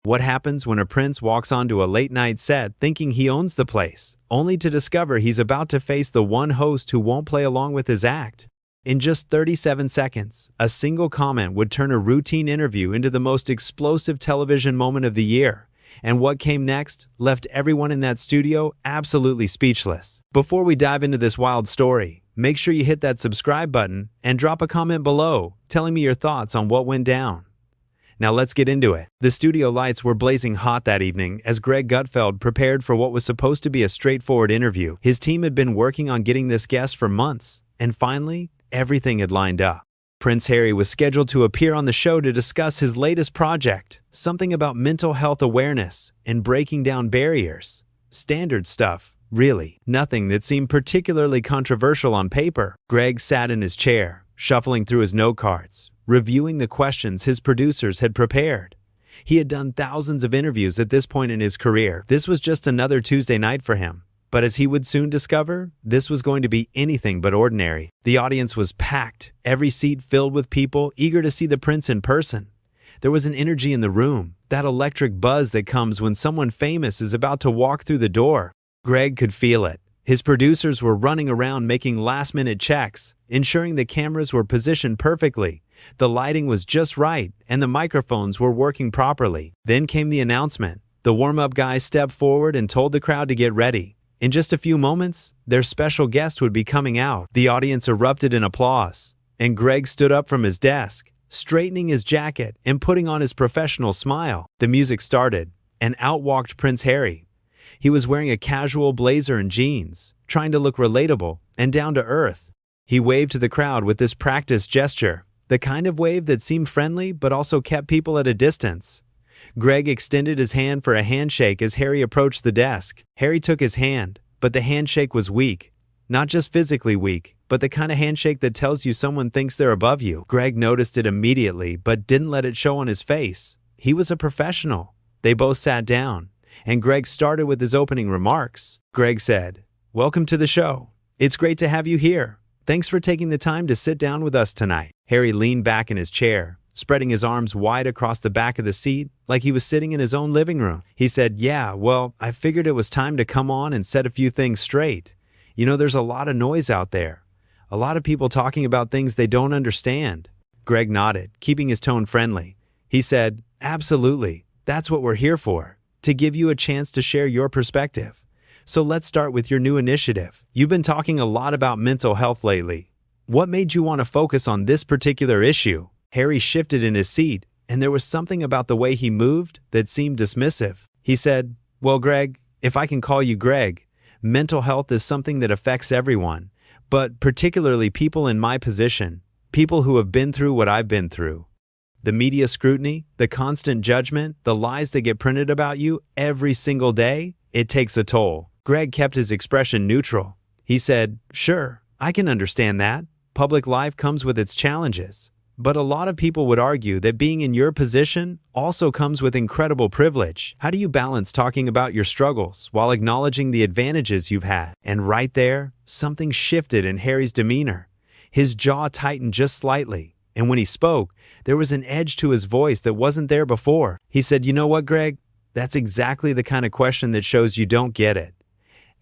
What happens when a prince walks onto a late-night set thinking he owns the place, only to discover he's about to face the one host who won't play along with his act? In just 37 seconds, a single comment would turn a routine interview into the most explosive television moment of the year. And what came next left everyone in that studio absolutely speechless. Before we dive into this wild story, make sure you hit that subscribe button and drop a comment below telling me your thoughts on what went down. Now let's get into it. The studio lights were blazing hot that evening as Greg Gutfeld prepared for what was supposed to be a straightforward interview. His team had been working on getting this guest for months, and finally, everything had lined up. Prince Harry was scheduled to appear on the show to discuss his latest project, something about mental health awareness and breaking down barriers. Standard stuff, really. Nothing that seemed particularly controversial on paper. Greg sat in his chair, shuffling through his note cards, reviewing the questions his producers had prepared. He had done thousands of interviews at this point in his career. This was just another Tuesday night for him. But as he would soon discover, this was going to be anything but ordinary. The audience was packed, every seat filled with people eager to see the prince in person. There was an energy in the room, that electric buzz that comes when someone famous is about to walk through the door. Greg could feel it. His producers were running around making last-minute checks, ensuring the cameras were positioned perfectly. The lighting was just right, and the microphones were working properly. Then came the announcement. The warm-up guy stepped forward and told the crowd to get ready. In just a few moments, their special guest would be coming out. The audience erupted in applause, and Greg stood up from his desk, straightening his jacket and putting on his professional smile. The music started, and out walked Prince Harry. He was wearing a casual blazer and jeans, trying to look relatable and down to earth. He waved to the crowd with this practiced gesture, the kind of wave that seemed friendly but also kept people at a distance. Greg extended his hand for a handshake as Harry approached the desk. Harry took his hand, but the handshake was weak. Not just physically weak, but the kind of handshake that tells you someone thinks they're above you. Greg noticed it immediately, but didn't let it show on his face. He was a professional. They both sat down, and Greg started with his opening remarks. Greg said, "Welcome to the show. It's great to have you here. Thanks for taking the time to sit down with us tonight." Harry leaned back in his chair, spreading his arms wide across the back of the seat like he was sitting in his own living room. He said, "Yeah, well, I figured it was time to come on and set a few things straight. You know, there's a lot of noise out there. A lot of people talking about things they don't understand." Greg nodded, keeping his tone friendly. He said, "Absolutely. That's what we're here for, to give you a chance to share your perspective. So let's start with your new initiative. You've been talking a lot about mental health lately. What made you want to focus on this particular issue?" Harry shifted in his seat, and there was something about the way he moved that seemed dismissive. He said, "Well, Greg, if I can call you Greg, mental health is something that affects everyone, but particularly people in my position, people who have been through what I've been through. The media scrutiny, the constant judgment, the lies that get printed about you every single day, it takes a toll." Greg kept his expression neutral. He said, "Sure, I can understand that. Public life comes with its challenges. But a lot of people would argue that being in your position also comes with incredible privilege. How do you balance talking about your struggles while acknowledging the advantages you've had?" And right there, something shifted in Harry's demeanor. His jaw tightened just slightly, and when he spoke, there was an edge to his voice that wasn't there before. He said, "You know what, Greg? That's exactly the kind of question that shows you don't get it.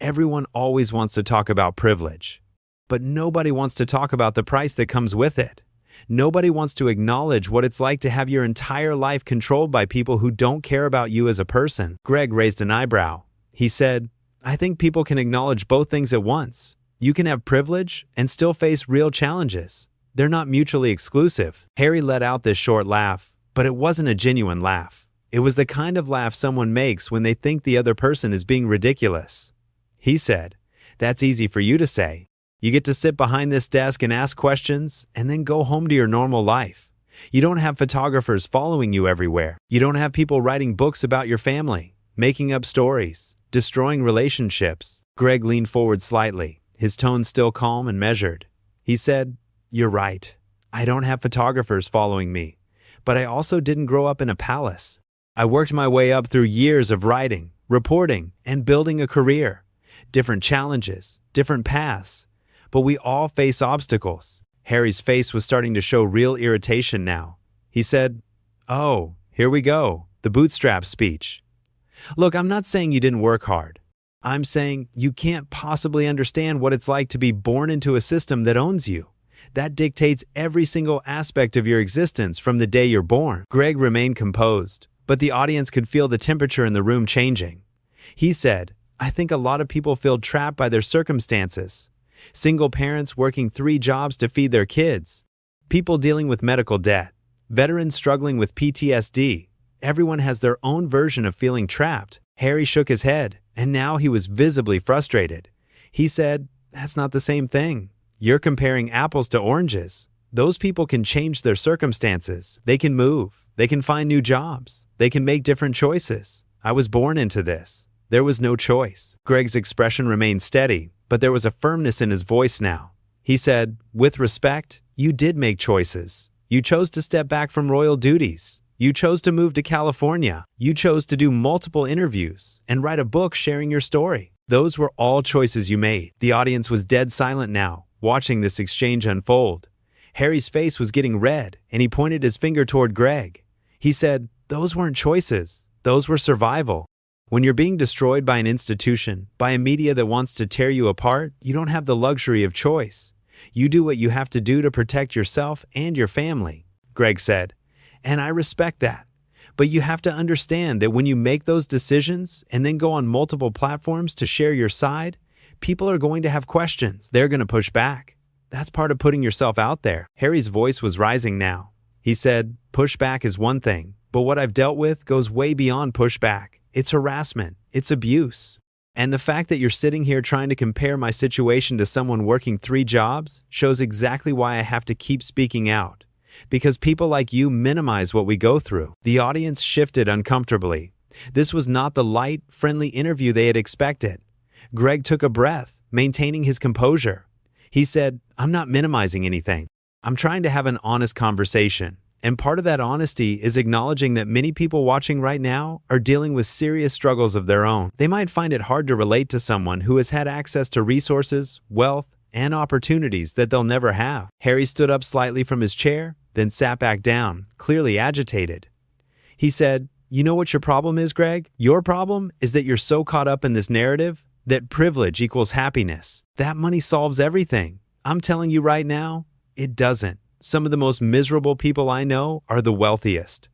Everyone always wants to talk about privilege, but nobody wants to talk about the price that comes with it. Nobody wants to acknowledge what it's like to have your entire life controlled by people who don't care about you as a person." Greg raised an eyebrow. He said, "I think people can acknowledge both things at once. You can have privilege and still face real challenges. They're not mutually exclusive." Harry let out this short laugh, but it wasn't a genuine laugh. It was the kind of laugh someone makes when they think the other person is being ridiculous. He said, "That's easy for you to say. You get to sit behind this desk and ask questions and then go home to your normal life. You don't have photographers following you everywhere. You don't have people writing books about your family, making up stories, destroying relationships." Greg leaned forward slightly, his tone still calm and measured. He said, "You're right. I don't have photographers following me, but I also didn't grow up in a palace. I worked my way up through years of writing, reporting, and building a career. Different challenges, different paths. But we all face obstacles." Harry's face was starting to show real irritation now. He said, "Oh, here we go. the bootstrap speech. Look, I'm not saying you didn't work hard. I'm saying you can't possibly understand what it's like to be born into a system that owns you, that dictates every single aspect of your existence from the day you're born. Greg remained composed, but the audience could feel the temperature in the room changing. He said, I think a lot of people feel trapped by their circumstances. Single parents working 3 jobs to feed their kids. People dealing with medical debt. Veterans struggling with PTSD. Everyone has their own version of feeling trapped. Harry shook his head, and now he was visibly frustrated. He said, that's not the same thing. You're comparing apples to oranges. Those people can change their circumstances. They can move. They can find new jobs. They can make different choices. I was born into this. There was no choice. Greg's expression remained steady, but there was a firmness in his voice now. He said, with respect, you did make choices. You chose to step back from royal duties. You chose to move to California. You chose to do multiple interviews and write a book sharing your story. Those were all choices you made. The audience was dead silent now, watching this exchange unfold. Harry's face was getting red, and he pointed his finger toward Greg. He said, those weren't choices. Those were survival. When you're being destroyed by an institution, by a media that wants to tear you apart, you don't have the luxury of choice. You do what you have to do to protect yourself and your family, Greg said. And I respect that. But you have to understand that when you make those decisions and then go on multiple platforms to share your side, people are going to have questions. They're going to push back. That's part of putting yourself out there. Harry's voice was rising now. He said, pushback is one thing, but what I've dealt with goes way beyond pushback. It's harassment. It's abuse. And the fact that you're sitting here trying to compare my situation to someone working 3 jobs shows exactly why I have to keep speaking out. Because people like you minimize what we go through. The audience shifted uncomfortably. This was not the light, friendly interview they had expected. Greg took a breath, maintaining his composure. He said, I'm not minimizing anything. I'm trying to have an honest conversation. And part of that honesty is acknowledging that many people watching right now are dealing with serious struggles of their own. They might find it hard to relate to someone who has had access to resources, wealth, and opportunities that they'll never have. Harry stood up slightly from his chair, then sat back down, clearly agitated. He said, you know what your problem is, Greg? Your problem is that you're so caught up in this narrative that privilege equals happiness. That money solves everything. I'm telling you right now, it doesn't. Some of the most miserable people I know are the wealthiest.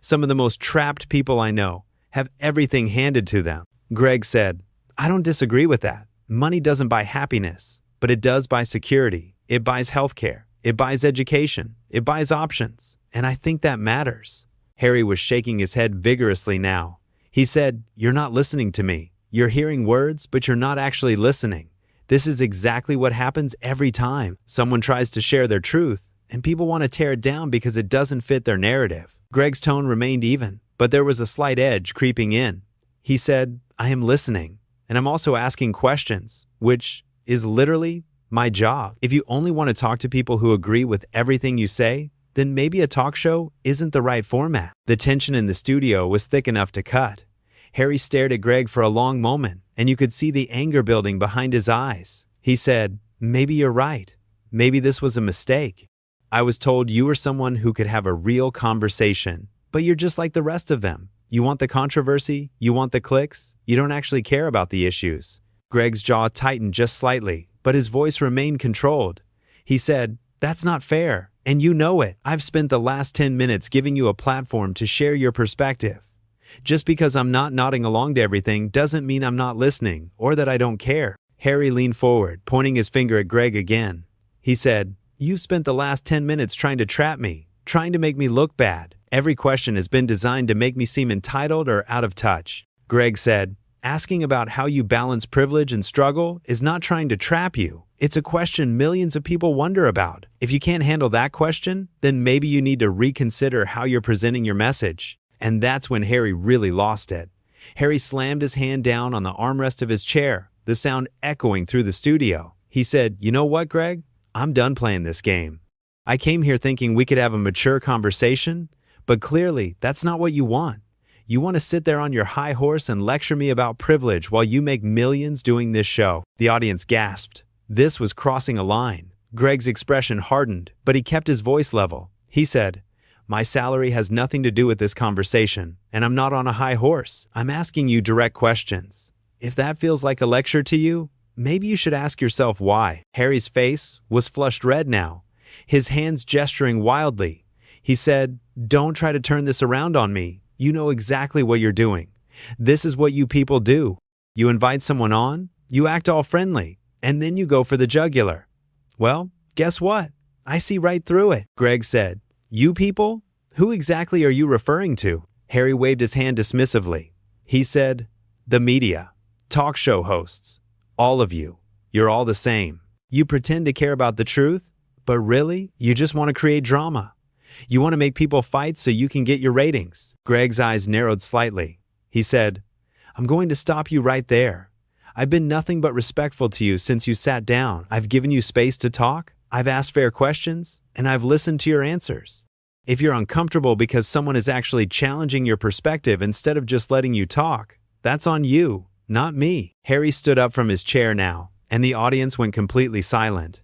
Some of the most trapped people I know have everything handed to them. Greg said, I don't disagree with that. Money doesn't buy happiness, but it does buy security. It buys healthcare. It buys education. It buys options. And I think that matters. Harry was shaking his head vigorously now. He said, you're not listening to me. You're hearing words, but you're not actually listening. This is exactly what happens every time someone tries to share their truth, and people want to tear it down because it doesn't fit their narrative. Greg's tone remained even, but there was a slight edge creeping in. He said, I am listening, and I'm also asking questions, which is literally my job. If you only want to talk to people who agree with everything you say, then maybe a talk show isn't the right format. The tension in the studio was thick enough to cut. Harry stared at Greg for a long moment, and you could see the anger building behind his eyes. He said, maybe you're right. Maybe this was a mistake. I was told you were someone who could have a real conversation, but you're just like the rest of them. You want the controversy, you want the clicks, you don't actually care about the issues. Greg's jaw tightened just slightly, but his voice remained controlled. He said, that's not fair, and you know it. I've spent the last 10 minutes giving you a platform to share your perspective. Just because I'm not nodding along to everything doesn't mean I'm not listening or that I don't care. Harry leaned forward, pointing his finger at Greg again. He said, you've spent the last 10 minutes trying to trap me, trying to make me look bad. Every question has been designed to make me seem entitled or out of touch. Greg said, asking about how you balance privilege and struggle is not trying to trap you. It's a question millions of people wonder about. If you can't handle that question, then maybe you need to reconsider how you're presenting your message. And that's when Harry really lost it. Harry slammed his hand down on the armrest of his chair, the sound echoing through the studio. He said, you know what, Greg? I'm done playing this game. I came here thinking we could have a mature conversation, but clearly that's not what you want. You want to sit there on your high horse and lecture me about privilege while you make millions doing this show. The audience gasped. This was crossing a line. Greg's expression hardened, but he kept his voice level. He said, My salary has nothing to do with this conversation, and I'm not on a high horse. I'm asking you direct questions. If that feels like a lecture to you, maybe you should ask yourself why." Harry's face was flushed red now, his hands gesturing wildly. He said, "Don't try to turn this around on me. You know exactly what you're doing. This is what you people do. You invite someone on, you act all friendly, and then you go for the jugular. Well, guess what? I see right through it," Greg said. "You people? Who exactly are you referring to?" Harry waved his hand dismissively. He said, "The media, talk show hosts, all of you. You're all the same. You pretend to care about the truth, but really, you just want to create drama. You want to make people fight so you can get your ratings." Greg's eyes narrowed slightly. He said, "I'm going to stop you right there. I've been nothing but respectful to you since you sat down. I've given you space to talk, I've asked fair questions, and I've listened to your answers. If you're uncomfortable because someone is actually challenging your perspective instead of just letting you talk, that's on you, not me." Harry stood up from his chair now, and the audience went completely silent.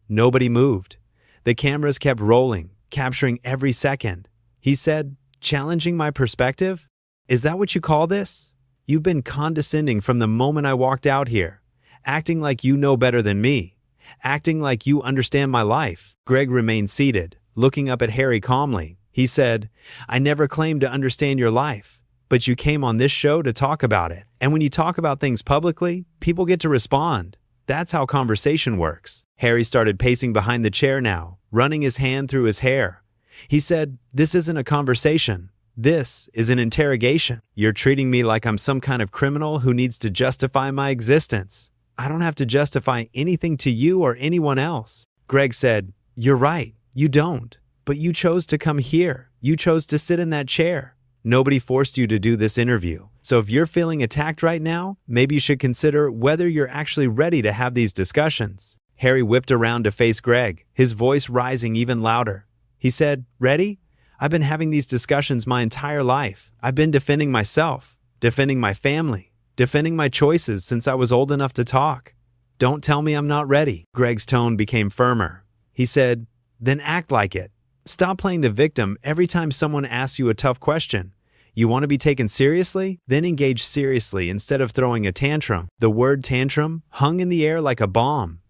Nobody moved. The cameras kept rolling, capturing every second. He said, "Challenging my perspective? Is that what you call this? You've been condescending from the moment I walked out here, acting like you know better than me, acting like you understand my life." Greg remained seated, looking up at Harry calmly. He said, "I never claimed to understand your life, but you came on this show to talk about it. And when you talk about things publicly, people get to respond. That's how conversation works." Harry started pacing behind the chair now, running his hand through his hair. He said, "This isn't a conversation. This is an interrogation. You're treating me like I'm some kind of criminal who needs to justify my existence. I don't have to justify anything to you or anyone else." Greg said, "You're right, you don't. But you chose to come here. You chose to sit in that chair. Nobody forced you to do this interview. So if you're feeling attacked right now, maybe you should consider whether you're actually ready to have these discussions." Harry whipped around to face Greg, his voice rising even louder. He said, "Ready? I've been having these discussions my entire life. I've been defending myself, defending my family, defending my choices since I was old enough to talk. Don't tell me I'm not ready." Greg's tone became firmer. He said, "Then act like it. Stop playing the victim every time someone asks you a tough question. You want to be taken seriously? Then engage seriously instead of throwing a tantrum." The word tantrum hung in the air like a bomb.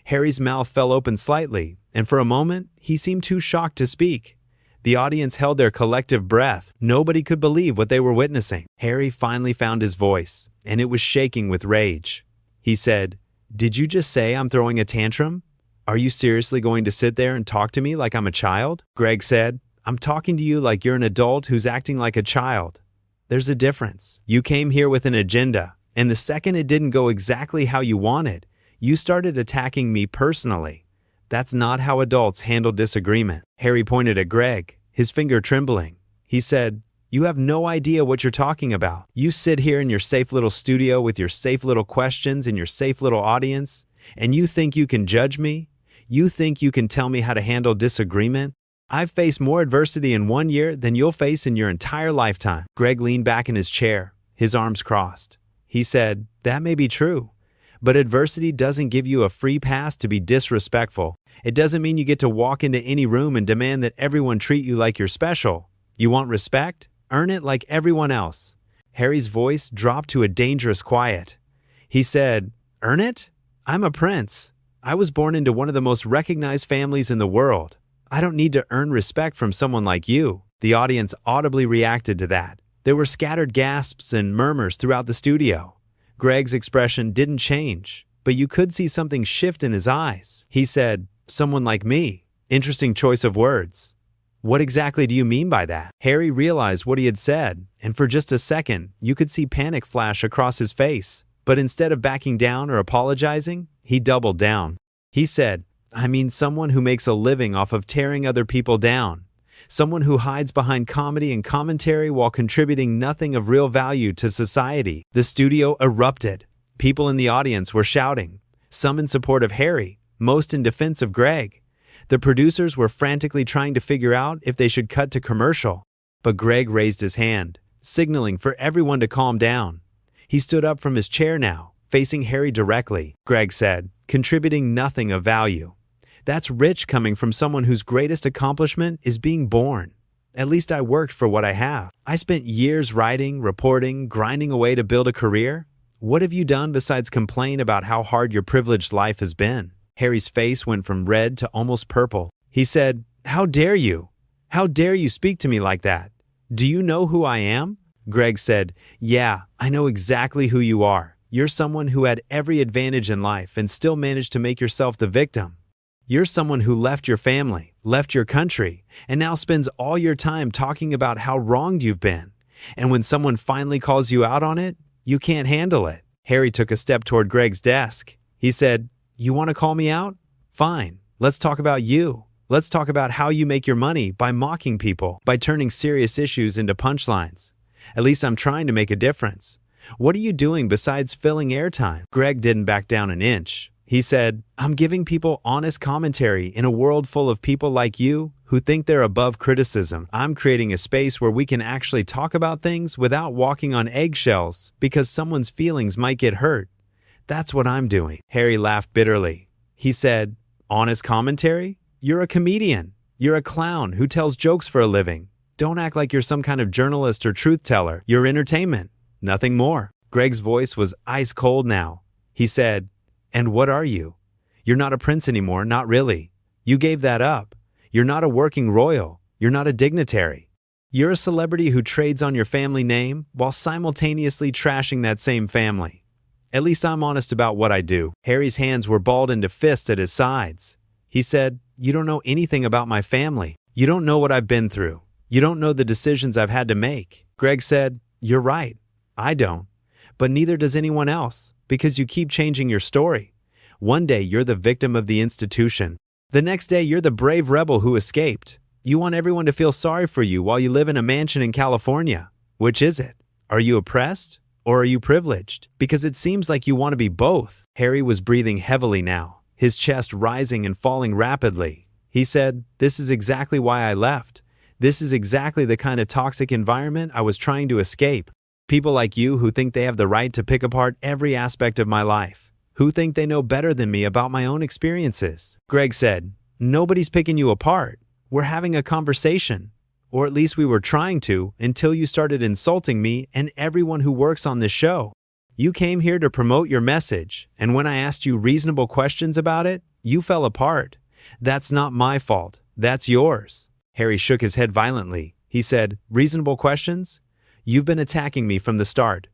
Harry's mouth fell open slightly, and for a moment, he seemed too shocked to speak. The audience held their collective breath. Nobody could believe what they were witnessing. Harry finally found his voice, and it was shaking with rage. He said, "Did you just say I'm throwing a tantrum? Are you seriously going to sit there and talk to me like I'm a child?" Greg said, "I'm talking to you like you're an adult who's acting like a child. There's a difference. You came here with an agenda, and the second it didn't go exactly how you wanted, you started attacking me personally. That's not how adults handle disagreement." Harry pointed at Greg, his finger trembling. He said, "You have no idea what you're talking about. You sit here in your safe little studio with your safe little questions and your safe little audience, and you think you can judge me? You think you can tell me how to handle disagreement? I've faced more adversity in 1 year than you'll face in your entire lifetime." Greg leaned back in his chair, his arms crossed. He said, "That may be true, but adversity doesn't give you a free pass to be disrespectful. It doesn't mean you get to walk into any room and demand that everyone treat you like you're special. You want respect? Earn it like everyone else." Harry's voice dropped to a dangerous quiet. He said, "Earn it? I'm a prince. I was born into one of the most recognized families in the world. I don't need to earn respect from someone like you." The audience audibly reacted to that. There were scattered gasps and murmurs throughout the studio. Greg's expression didn't change, but you could see something shift in his eyes. He said, "Someone like me. Interesting choice of words. What exactly do you mean by that?" Harry realized what he had said, and for just a second, you could see panic flash across his face. But instead of backing down or apologizing, he doubled down. He said, "I mean someone who makes a living off of tearing other people down. Someone who hides behind comedy and commentary while contributing nothing of real value to society." The studio erupted. People in the audience were shouting, some in support of Harry, most in defense of Greg. The producers were frantically trying to figure out if they should cut to commercial. But Greg raised his hand, signaling for everyone to calm down. He stood up from his chair now, facing Harry directly. Greg said, "Contributing nothing of value. That's rich coming from someone whose greatest accomplishment is being born. At least I worked for what I have. I spent years writing, reporting, grinding away to build a career. What have you done besides complain about how hard your privileged life has been?" Harry's face went from red to almost purple. He said, "How dare you? How dare you speak to me like that? Do you know who I am?" Greg said, "Yeah, I know exactly who you are. You're someone who had every advantage in life and still managed to make yourself the victim. You're someone who left your family, left your country, and now spends all your time talking about how wronged you've been. And when someone finally calls you out on it, you can't handle it." Harry took a step toward Greg's desk. He said, "You want to call me out? Fine. Let's talk about you. Let's talk about how you make your money by mocking people, by turning serious issues into punchlines. At least I'm trying to make a difference. What are you doing besides filling airtime?" Greg didn't back down an inch. He said, "I'm giving people honest commentary in a world full of people like you who think they're above criticism. I'm creating a space where we can actually talk about things without walking on eggshells because someone's feelings might get hurt. That's what I'm doing." Harry laughed bitterly. He said, "Honest commentary? You're a comedian. You're a clown who tells jokes for a living. Don't act like you're some kind of journalist or truth teller. You're entertainment. Nothing more." Greg's voice was ice cold now. He said, "And what are you? You're not a prince anymore, not really. You gave that up. You're not a working royal. You're not a dignitary. You're a celebrity who trades on your family name while simultaneously trashing that same family. At least I'm honest about what I do." Harry's hands were balled into fists at his sides. He said, "You don't know anything about my family. You don't know what I've been through. You don't know the decisions I've had to make." Greg said, "You're right. I don't. But neither does anyone else, because you keep changing your story. One day you're the victim of the institution. The next day you're the brave rebel who escaped. You want everyone to feel sorry for you while you live in a mansion in California. Which is it? Are you oppressed? Or are you privileged? Because it seems like you want to be both." Harry was breathing heavily now, his chest rising and falling rapidly. He said, "This is exactly why I left. This is exactly the kind of toxic environment I was trying to escape. People like you who think they have the right to pick apart every aspect of my life, who think they know better than me about my own experiences." Greg said, "Nobody's picking you apart. We're having a conversation. Or at least we were trying to until you started insulting me and everyone who works on this show. You came here to promote your message, and when I asked you reasonable questions about it, you fell apart. That's not my fault. That's yours." Harry shook his head violently. He said, "Reasonable questions? You've been attacking me from the start.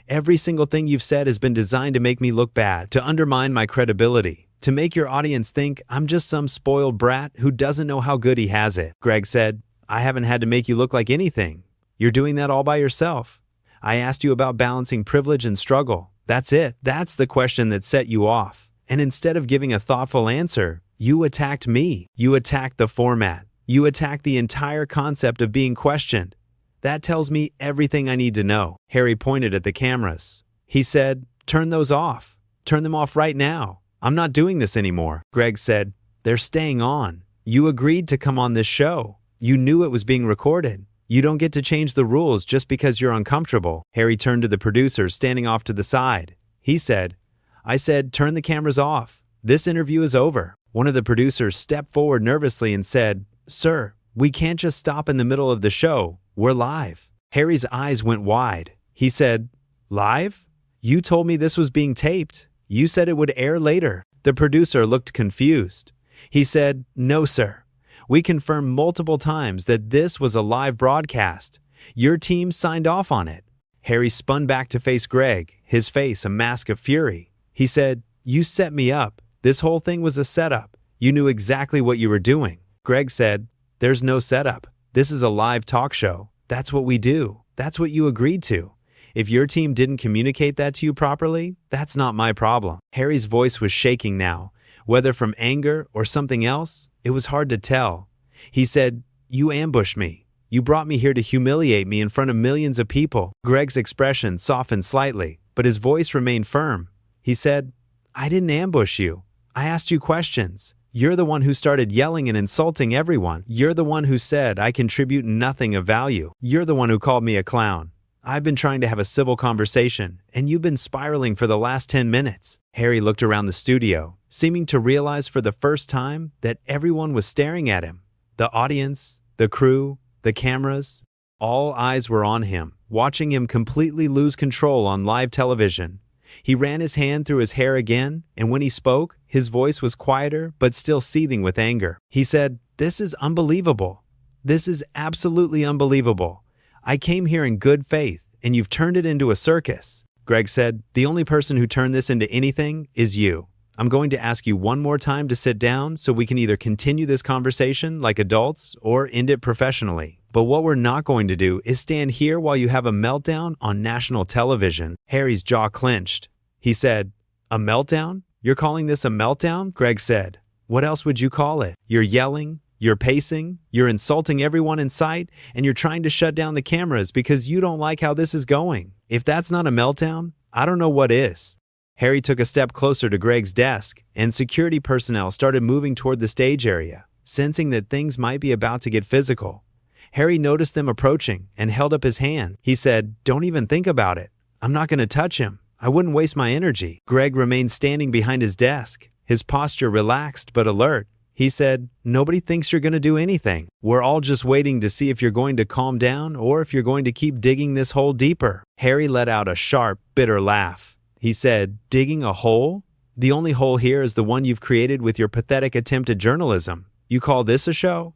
Every single thing you've said has been designed to make me look bad, to undermine my credibility, to make your audience think I'm just some spoiled brat who doesn't know how good he has it." Greg said, "I haven't had to make you look like anything. You're doing that all by yourself. I asked you about balancing privilege and struggle. That's it. That's the question that set you off. And instead of giving a thoughtful answer, you attacked me. You attacked the format. You attacked the entire concept of being questioned. That tells me everything I need to know." Harry pointed at the cameras. He said, "Turn those off. Turn them off right now. I'm not doing this anymore." Greg said, "They're staying on. You agreed to come on this show. You knew it was being recorded. You don't get to change the rules just because you're uncomfortable." Harry turned to the producers standing off to the side. He said, "I said, turn the cameras off. This interview is over." One of the producers stepped forward nervously and said, "Sir, we can't just stop in the middle of the show. We're live." Harry's eyes went wide. He said, "Live? You told me this was being taped. You said it would air later." The producer looked confused. He said, "No, sir. We confirmed multiple times that this was a live broadcast. Your team signed off on it." Harry spun back to face Greg, his face a mask of fury. He said, "You set me up. This whole thing was a setup. You knew exactly what you were doing." Greg said, "There's no setup. This is a live talk show. That's what we do. That's what you agreed to. If your team didn't communicate that to you properly, that's not my problem." Harry's voice was shaking now. Whether from anger or something else, it was hard to tell. He said, "You ambushed me. You brought me here to humiliate me in front of millions of people." Greg's expression softened slightly, but his voice remained firm. He said, "I didn't ambush you. I asked you questions. You're the one who started yelling and insulting everyone. You're the one who said I contribute nothing of value. You're the one who called me a clown. I've been trying to have a civil conversation, and you've been spiraling for the last 10 minutes. Harry looked around the studio, seeming to realize for the first time that everyone was staring at him. The audience, the crew, the cameras. All eyes were on him, watching him completely lose control on live television. He ran his hand through his hair again, and when he spoke, his voice was quieter but still seething with anger. He said, "This is unbelievable. This is absolutely unbelievable. I came here in good faith, and you've turned it into a circus." Greg said, "The only person who turned this into anything is you. I'm going to ask you one more time to sit down so we can either continue this conversation like adults or end it professionally. But what we're not going to do is stand here while you have a meltdown on national television." Harry's jaw clenched. He said, "A meltdown? You're calling this a meltdown?" Greg said, "What else would you call it? You're yelling, you're pacing, you're insulting everyone in sight, and you're trying to shut down the cameras because you don't like how this is going. If that's not a meltdown, I don't know what is." Harry took a step closer to Greg's desk, and security personnel started moving toward the stage area, sensing that things might be about to get physical. Harry noticed them approaching and held up his hand. He said, "Don't even think about it. I'm not going to touch him. I wouldn't waste my energy." Greg remained standing behind his desk, his posture relaxed but alert. He said, "Nobody thinks you're going to do anything. We're all just waiting to see if you're going to calm down or if you're going to keep digging this hole deeper." Harry let out a sharp, bitter laugh. He said, "Digging a hole? The only hole here is the one you've created with your pathetic attempt at journalism. You call this a show?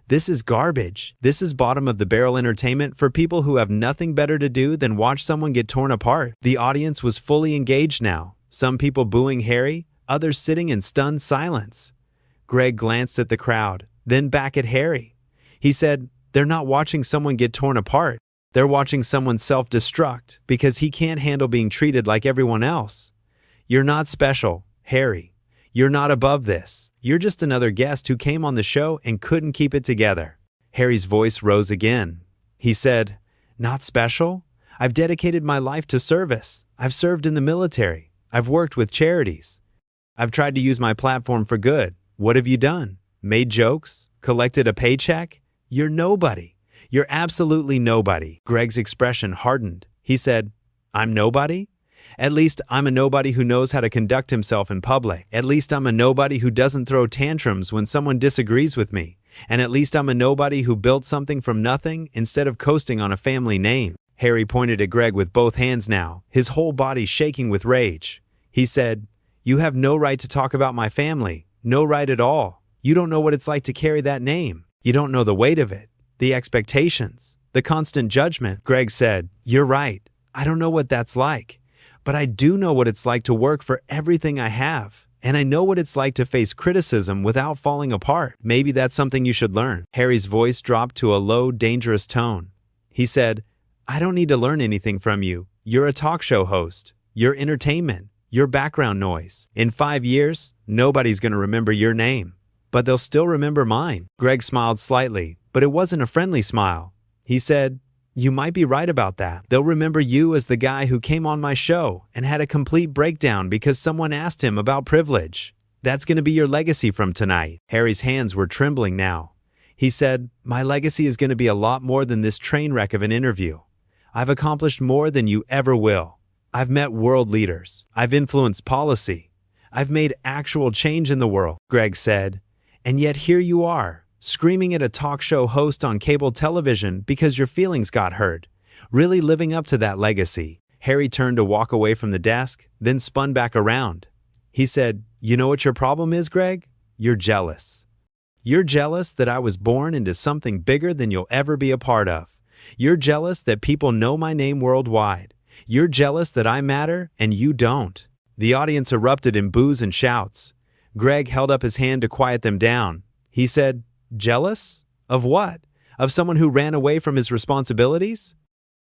This is garbage. This is bottom-of-the-barrel entertainment for people who have nothing better to do than watch someone get torn apart." The audience was fully engaged now, some people booing Harry, others sitting in stunned silence. Greg glanced at the crowd, then back at Harry. He said, "They're not watching someone get torn apart. They're watching someone self-destruct because he can't handle being treated like everyone else. You're not special, Harry. You're not above this. You're just another guest who came on the show and couldn't keep it together." Harry's voice rose again. He said, "Not special? I've dedicated my life to service. I've served in the military. I've worked with charities. I've tried to use my platform for good. What have you done? Made jokes? Collected a paycheck? You're nobody. You're absolutely nobody." Greg's expression hardened. He said, "I'm nobody? At least I'm a nobody who knows how to conduct himself in public. At least I'm a nobody who doesn't throw tantrums when someone disagrees with me. And at least I'm a nobody who built something from nothing instead of coasting on a family name." Harry pointed at Greg with both hands now, his whole body shaking with rage. He said, "You have no right to talk about my family. No right at all. You don't know what it's like to carry that name. You don't know the weight of it, the expectations, the constant judgment." Greg said, "You're right. I don't know what that's like. But I do know what it's like to work for everything I have. And I know what it's like to face criticism without falling apart. Maybe that's something you should learn." Harry's voice dropped to a low, dangerous tone. He said, "I don't need to learn anything from you. You're a talk show host. You're entertainment. You're background noise. In 5 years, nobody's going to remember your name. But they'll still remember mine." Greg smiled slightly, but it wasn't a friendly smile. He said, "You might be right about that. They'll remember you as the guy who came on my show and had a complete breakdown because someone asked him about privilege. That's going to be your legacy from tonight." Harry's hands were trembling now. He said, "My legacy is going to be a lot more than this train wreck of an interview. I've accomplished more than you ever will. I've met world leaders. I've influenced policy. I've made actual change in the world," Greg said. "And yet here you are, screaming at a talk show host on cable television because your feelings got hurt, really living up to that legacy." Harry turned to walk away from the desk, then spun back around. He said, "You know what your problem is, Greg? You're jealous. You're jealous that I was born into something bigger than you'll ever be a part of. You're jealous that people know my name worldwide. You're jealous that I matter and you don't." The audience erupted in boos and shouts. Greg held up his hand to quiet them down. He said, "Jealous? Of what? Of someone who ran away from his responsibilities?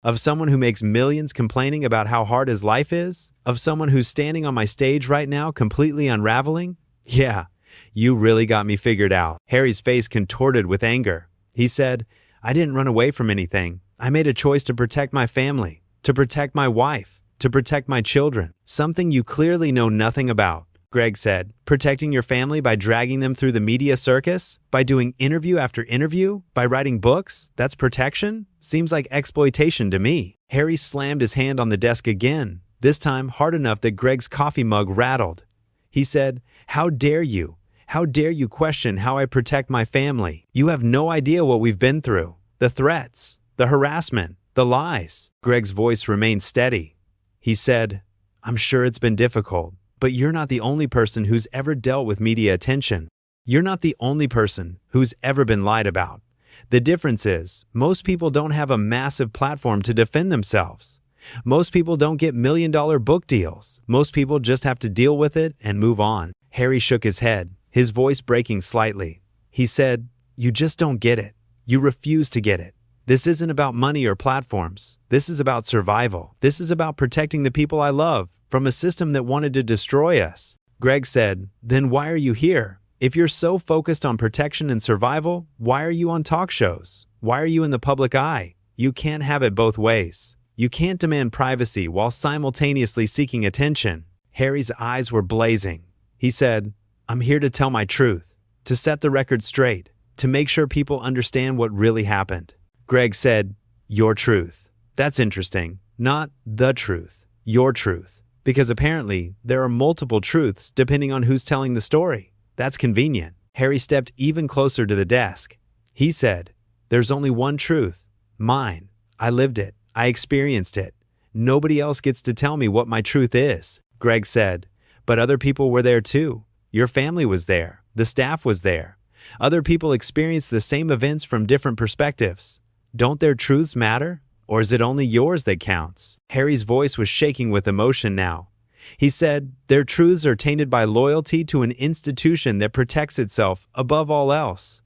Of someone who makes millions complaining about how hard his life is? Of someone who's standing on my stage right now completely unraveling? Yeah, you really got me figured out." Harry's face contorted with anger. He said, "I didn't run away from anything. I made a choice to protect my family, to protect my wife, to protect my children. Something you clearly know nothing about." Greg said, "Protecting your family by dragging them through the media circus? By doing interview after interview? By writing books? That's protection? Seems like exploitation to me." Harry slammed his hand on the desk again, this time hard enough that Greg's coffee mug rattled. He said, "How dare you? How dare you question how I protect my family? You have no idea what we've been through. The threats, the harassment, the lies. Greg's voice remained steady. He said, I'm sure it's been difficult, but you're not the only person who's ever dealt with media attention. You're not the only person who's ever been lied about. The difference is, most people don't have a massive platform to defend themselves. Most people don't get million-dollar book deals. Most people just have to deal with it and move on. Harry shook his head, his voice breaking slightly. He said, You just don't get it. You refuse to get it. This isn't about money or platforms. This is about survival. This is about protecting the people I love from a system that wanted to destroy us. Greg said, Then why are you here? If you're so focused on protection and survival, why are you on talk shows? Why are you in the public eye? You can't have it both ways. You can't demand privacy while simultaneously seeking attention. Harry's eyes were blazing. He said, I'm here to tell my truth, to set the record straight, to make sure people understand what really happened. Greg said, Your truth. That's interesting. Not the truth. Your truth. Because apparently, there are multiple truths depending on who's telling the story. That's convenient. Harry stepped even closer to the desk. He said, There's only one truth. Mine. I lived it. I experienced it. Nobody else gets to tell me what my truth is. Greg said, But other people were there too. Your family was there. The staff was there. Other people experienced the same events from different perspectives. Don't their truths matter? Or is it only yours that counts? Harry's voice was shaking with emotion now. He said, Their truths are tainted by loyalty to an institution that protects itself above all else.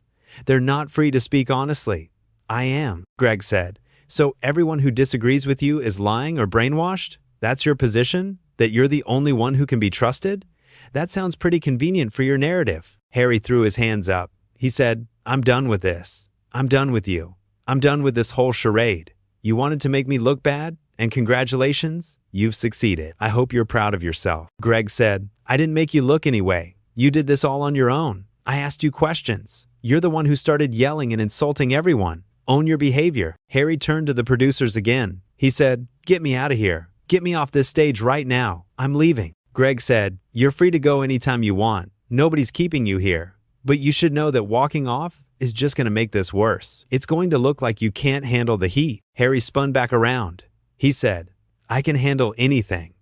They're not free to speak honestly. I am, Greg said. So everyone who disagrees with you is lying or brainwashed? That's your position? That you're the only one who can be trusted? That sounds pretty convenient for your narrative. Harry threw his hands up. He said, I'm done with this. I'm done with you. I'm done with this whole charade. You wanted to make me look bad? And congratulations, you've succeeded. I hope you're proud of yourself. Greg said, I didn't make you look anyway. You did this all on your own. I asked you questions. You're the one who started yelling and insulting everyone. Own your behavior. Harry turned to the producers again. He said, Get me out of here. Get me off this stage right now. I'm leaving. Greg said, You're free to go anytime you want. Nobody's keeping you here. But you should know that walking off is just going to make this worse. It's going to look like you can't handle the heat. Harry spun back around. He said, I can handle anything.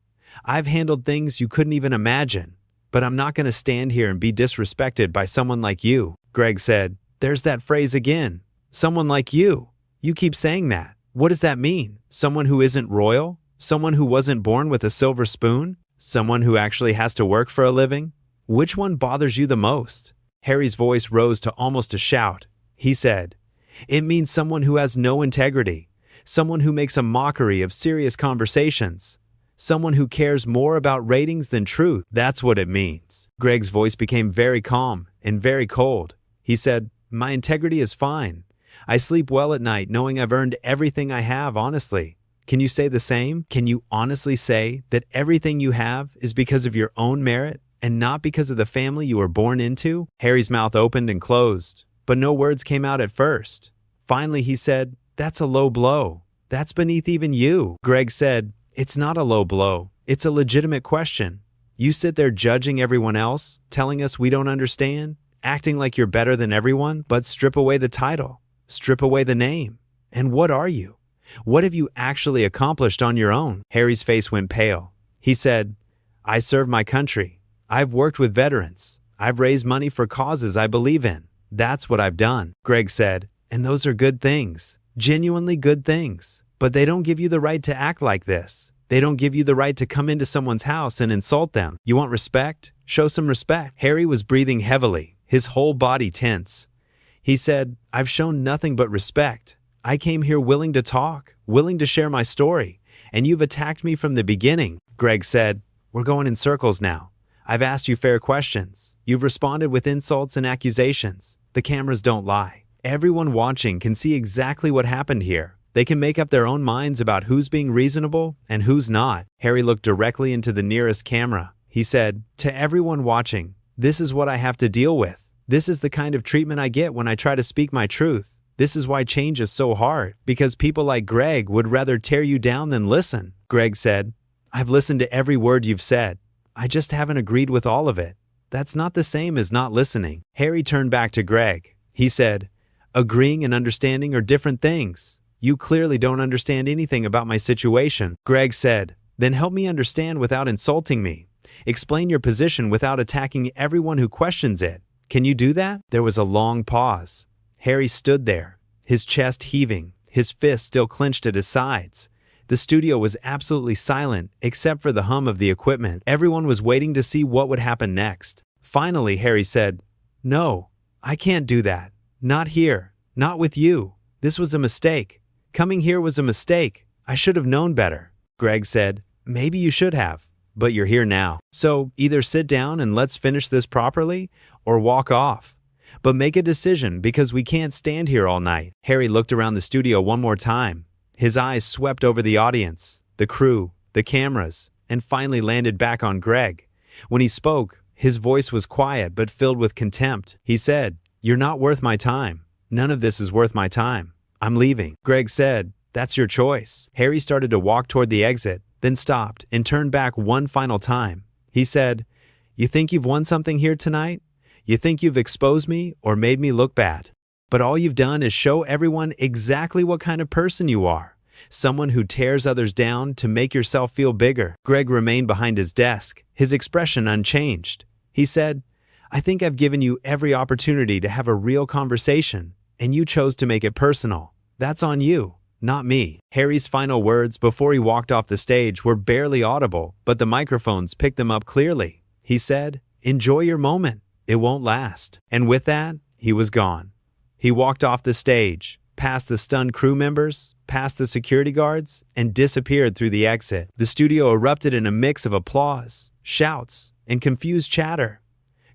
I've handled things you couldn't even imagine. But I'm not going to stand here and be disrespected by someone like you. Greg said, There's that phrase again. Someone like you. You keep saying that. What does that mean? Someone who isn't royal? Someone who wasn't born with a silver spoon? Someone who actually has to work for a living? Which one bothers you the most? Harry's voice rose to almost a shout. He said, It means someone who has no integrity. Someone who makes a mockery of serious conversations. Someone who cares more about ratings than truth. That's what it means. Greg's voice became very calm and very cold. He said, My integrity is fine. I sleep well at night knowing I've earned everything I have honestly. Can you say the same? Can you honestly say that everything you have is because of your own merit and not because of the family you were born into? Harry's mouth opened and closed, but no words came out at first. Finally, he said, That's a low blow. That's beneath even you. Greg said, It's not a low blow. It's a legitimate question. You sit there judging everyone else, telling us we don't understand, acting like you're better than everyone, but strip away the title, strip away the name. And what are you? What have you actually accomplished on your own? Harry's face went pale. He said, I serve my country. I've worked with veterans. I've raised money for causes I believe in. That's what I've done. Greg said, And those are good things. Genuinely good things. But they don't give you the right to act like this. They don't give you the right to come into someone's house and insult them. You want respect? Show some respect. Harry was breathing heavily, his whole body tense. He said, I've shown nothing but respect. I came here willing to talk, willing to share my story, and you've attacked me from the beginning. Greg said, We're going in circles now. I've asked you fair questions. You've responded with insults and accusations. The cameras don't lie. Everyone watching can see exactly what happened here. They can make up their own minds about who's being reasonable and who's not. Harry looked directly into the nearest camera. He said, To everyone watching, this is what I have to deal with. This is the kind of treatment I get when I try to speak my truth. This is why change is so hard, because people like Greg would rather tear you down than listen. Greg said, I've listened to every word you've said. I just haven't agreed with all of it. That's not the same as not listening. Harry turned back to Greg. He said, Agreeing and understanding are different things. You clearly don't understand anything about my situation, Greg said. Then help me understand without insulting me. Explain your position without attacking everyone who questions it. Can you do that? There was a long pause. Harry stood there, his chest heaving, his fists still clenched at his sides. The studio was absolutely silent except for the hum of the equipment. Everyone was waiting to see what would happen next. Finally, Harry said, "No, I can't do that. Not here. Not with you. This was a mistake. Coming here was a mistake. I should have known better." Greg said, "Maybe you should have, but you're here now. So either sit down and let's finish this properly, or walk off. But make a decision because we can't stand here all night." Harry looked around the studio one more time. His eyes swept over the audience, the crew, the cameras, and finally landed back on Greg. When he spoke, his voice was quiet but filled with contempt. He said, "You're not worth my time. None of this is worth my time. I'm leaving." Greg said, "That's your choice." Harry started to walk toward the exit, then stopped and turned back one final time. He said, "You think you've won something here tonight? You think you've exposed me or made me look bad? But all you've done is show everyone exactly what kind of person you are. Someone who tears others down to make yourself feel bigger." Greg remained behind his desk, his expression unchanged. He said, "I think I've given you every opportunity to have a real conversation, and you chose to make it personal. That's on you, not me." Harry's final words before he walked off the stage were barely audible, but the microphones picked them up clearly. He said, "Enjoy your moment. It won't last." And with that, he was gone. He walked off the stage, past the stunned crew members, past the security guards, and disappeared through the exit. The studio erupted in a mix of applause, shouts, and confused chatter.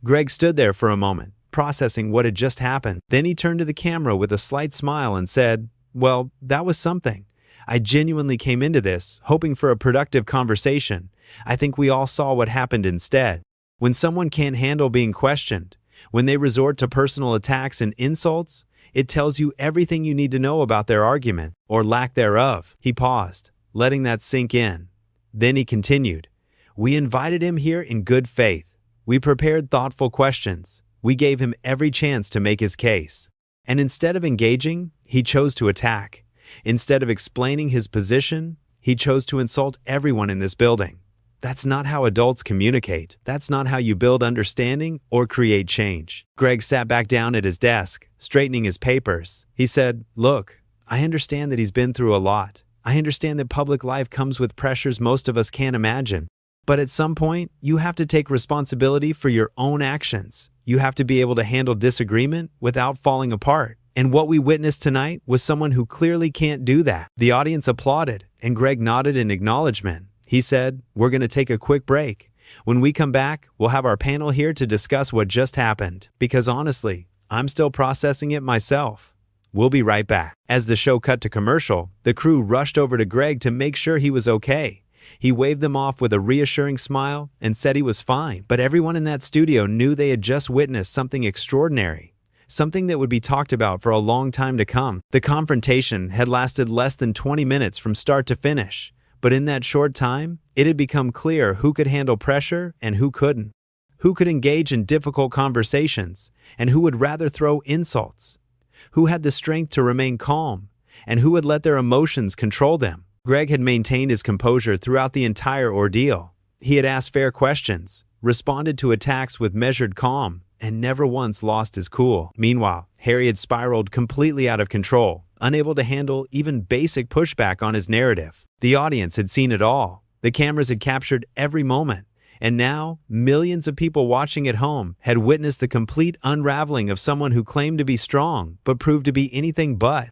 Greg stood there for a moment, processing what had just happened. Then he turned to the camera with a slight smile and said, "Well, that was something. I genuinely came into this, hoping for a productive conversation. I think we all saw what happened instead. When someone can't handle being questioned, when they resort to personal attacks and insults, it tells you everything you need to know about their argument, or lack thereof." He paused, letting that sink in. Then he continued, "We invited him here in good faith. We prepared thoughtful questions. We gave him every chance to make his case. And instead of engaging, he chose to attack. Instead of explaining his position, he chose to insult everyone in this building. That's not how adults communicate. That's not how you build understanding or create change." Greg sat back down at his desk, straightening his papers. He said, "Look, I understand that he's been through a lot. I understand that public life comes with pressures most of us can't imagine. But at some point, you have to take responsibility for your own actions. You have to be able to handle disagreement without falling apart. And what we witnessed tonight was someone who clearly can't do that." The audience applauded, and Greg nodded in acknowledgement. He said, "We're going to take a quick break. When we come back, we'll have our panel here to discuss what just happened. Because honestly, I'm still processing it myself. We'll be right back." As the show cut to commercial, the crew rushed over to Greg to make sure he was okay. He waved them off with a reassuring smile and said he was fine. But everyone in that studio knew they had just witnessed something extraordinary, something that would be talked about for a long time to come. The confrontation had lasted less than 20 minutes from start to finish. But in that short time, it had become clear who could handle pressure and who couldn't, who could engage in difficult conversations and who would rather throw insults, who had the strength to remain calm, and who would let their emotions control them. Greg had maintained his composure throughout the entire ordeal. He had asked fair questions, responded to attacks with measured calm, and never once lost his cool. Meanwhile, Harry had spiraled completely out of control, unable to handle even basic pushback on his narrative. The audience had seen it all. The cameras had captured every moment. And now, millions of people watching at home had witnessed the complete unraveling of someone who claimed to be strong but proved to be anything but.